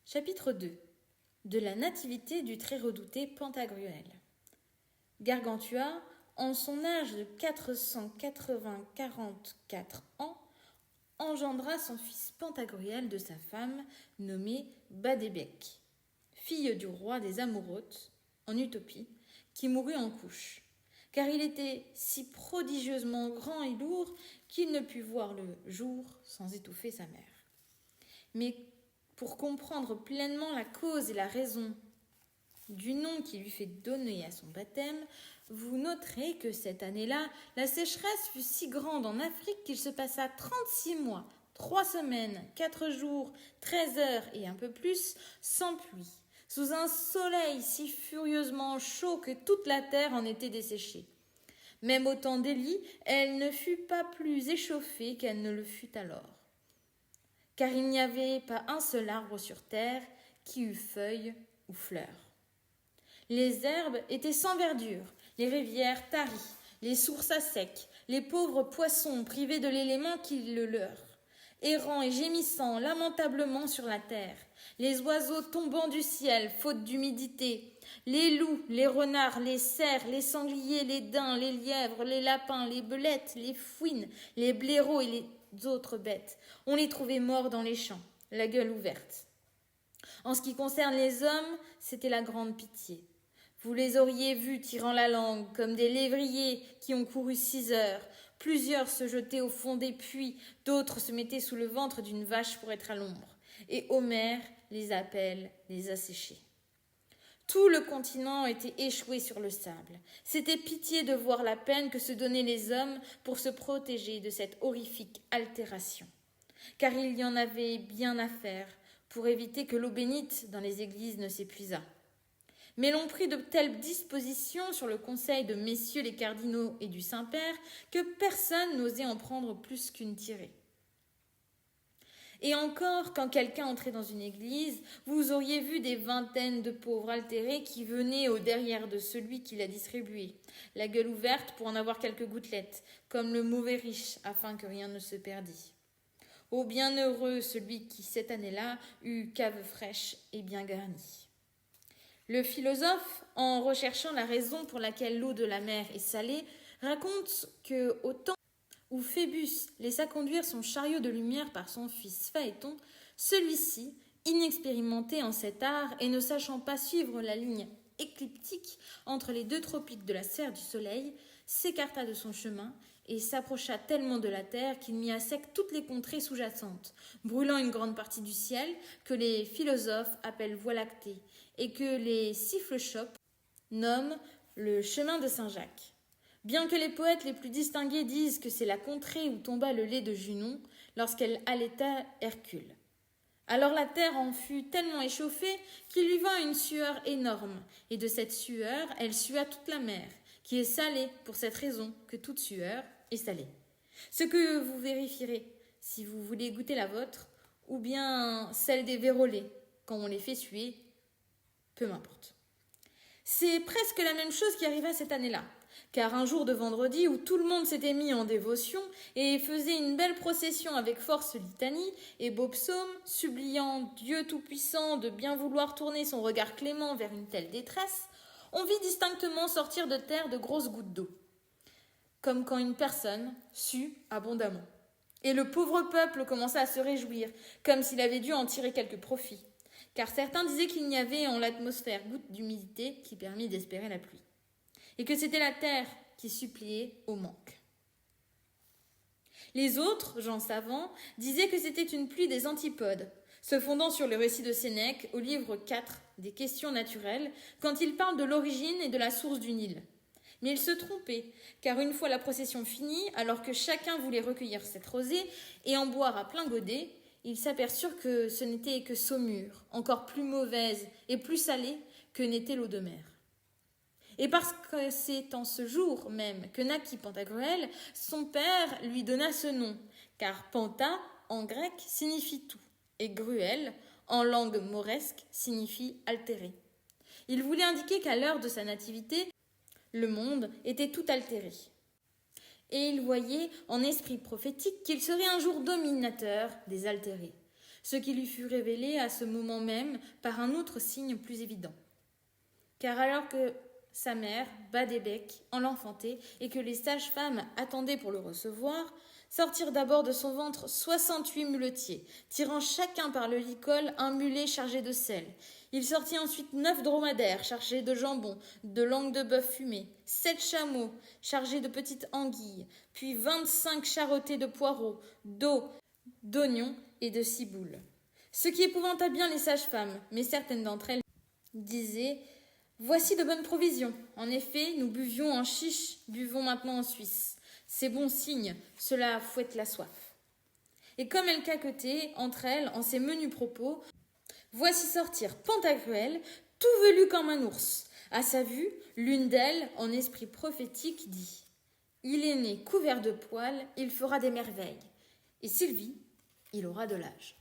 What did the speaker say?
Chapitre 2. De la nativité du très redouté Pantagruel. Gargantua, en son âge de 444 ans, engendra son fils Pantagruel de sa femme, nommée Badébec, fille du roi des Amourautes, en Utopie, qui mourut en couche, car il était si prodigieusement grand et lourd qu'il ne put voir le jour sans étouffer sa mère. Mais pour comprendre pleinement la cause et la raison du nom qui lui fait donner à son baptême, vous noterez que cette année-là, la sécheresse fut si grande en Afrique qu'il se passa 36 mois, 3 semaines, 4 jours, 13 heures et un peu plus sans pluie, sous un soleil si furieusement chaud que toute la terre en était desséchée. Même au temps d'Élie, elle ne fut pas plus échauffée qu'elle ne le fut alors. Car il n'y avait pas un seul arbre sur terre qui eût feuilles ou fleurs. Les herbes étaient sans verdure, les rivières taries, les sources à sec, les pauvres poissons privés de l'élément qui le leur, errant et gémissant lamentablement sur la terre, les oiseaux tombant du ciel faute d'humidité, les loups, les renards, les cerfs, les sangliers, les daims, les lièvres, les lapins, les belettes, les fouines, les blaireaux et les autres bêtes. On les trouvait morts dans les champs, la gueule ouverte. En ce qui concerne les hommes, c'était la grande pitié. Vous les auriez vus tirant la langue, comme des lévriers qui ont couru 6 heures. Plusieurs se jetaient au fond des puits, d'autres se mettaient sous le ventre d'une vache pour être à l'ombre. Et Homère les appelle les asséchés. Tout le continent était échoué sur le sable. C'était pitié de voir la peine que se donnaient les hommes pour se protéger de cette horrifique altération. Car il y en avait bien à faire pour éviter que l'eau bénite dans les églises ne s'épuisât. Mais l'on prit de telles dispositions sur le conseil de messieurs les cardinaux et du Saint-Père que personne n'osait en prendre plus qu'une tirée. Et encore, quand quelqu'un entrait dans une église, vous auriez vu des vingtaines de pauvres altérés qui venaient au derrière de celui qui la distribuait, la gueule ouverte pour en avoir quelques gouttelettes, comme le mauvais riche, afin que rien ne se perdît. Ô bienheureux celui qui, cette année-là, eut cave fraîche et bien garnie. Le philosophe, en recherchant la raison pour laquelle l'eau de la mer est salée, raconte que, au temps où Phébus laissa conduire son chariot de lumière par son fils Phaéton, celui-ci, inexpérimenté en cet art et ne sachant pas suivre la ligne écliptique entre les deux tropiques de la sphère du soleil, s'écarta de son chemin et s'approcha tellement de la terre qu'il mit à sec toutes les contrées sous-jacentes, brûlant une grande partie du ciel que les philosophes appellent Voie lactée et que les sifflechopes nomment le chemin de Saint-Jacques. Bien que les poètes les plus distingués disent que c'est la contrée où tomba le lait de Junon lorsqu'elle allaita Hercule. Alors la terre en fut tellement échauffée qu'il lui vint une sueur énorme, et de cette sueur elle sua toute la mer, qui est salée pour cette raison que toute sueur est salée. Ce que vous vérifierez si vous voulez goûter la vôtre, ou bien celle des vérolés, quand on les fait suer, peu m'importe. C'est presque la même chose qui arriva cette année-là, car un jour de vendredi où tout le monde s'était mis en dévotion et faisait une belle procession avec force litanie et beaux psaumes, suppliant Dieu Tout-Puissant de bien vouloir tourner son regard clément vers une telle détresse, on vit distinctement sortir de terre de grosses gouttes d'eau, comme quand une personne sue abondamment. Et le pauvre peuple commença à se réjouir, comme s'il avait dû en tirer quelque profit, car certains disaient qu'il n'y avait en l'atmosphère goutte d'humidité qui permit d'espérer la pluie, et que c'était la terre qui suppliait au manque. Les autres, gens savants, disaient que c'était une pluie des antipodes, se fondant sur le récit de Sénèque au livre 4 des questions naturelles, quand il parle de l'origine et de la source du Nil. Mais ils se trompaient, car une fois la procession finie, alors que chacun voulait recueillir cette rosée et en boire à plein godet, ils s'aperçurent que ce n'était que saumure, encore plus mauvaise et plus salée que n'était l'eau de mer. Et parce que c'est en ce jour même que naquit Pantagruel, son père lui donna ce nom, car Panta, en grec, signifie tout, et Gruel, en langue mauresque, signifie altéré. Il voulait indiquer qu'à l'heure de sa nativité, le monde était tout altéré. Et il voyait, en esprit prophétique, qu'il serait un jour dominateur des altérés. ce qui lui fut révélé à ce moment même par un autre signe plus évident. Car alors que sa mère, Badébec, en l'enfantait et que les sages-femmes attendaient pour le recevoir, sortirent d'abord de son ventre 68 muletiers, tirant chacun par le licol un mulet chargé de sel. Il sortit ensuite 9 dromadaires chargés de jambon, de langue de bœuf fumée, 7 chameaux chargés de petites anguilles, puis 25 charretées de poireaux, d'eau, d'oignons et de ciboules. Ce qui épouvanta bien les sages-femmes, mais certaines d'entre elles disaient « Voici de bonnes provisions. En effet, nous buvions en chiche, buvons maintenant en Suisse. C'est bon signe, cela fouette la soif. » Et comme elles caquetaient entre elles en ces menus propos, voici sortir Pantagruel, tout velu comme un ours. À sa vue, l'une d'elles, en esprit prophétique, dit « Il est né couvert de poils, il fera des merveilles. Et Sylvie, il aura de l'âge. »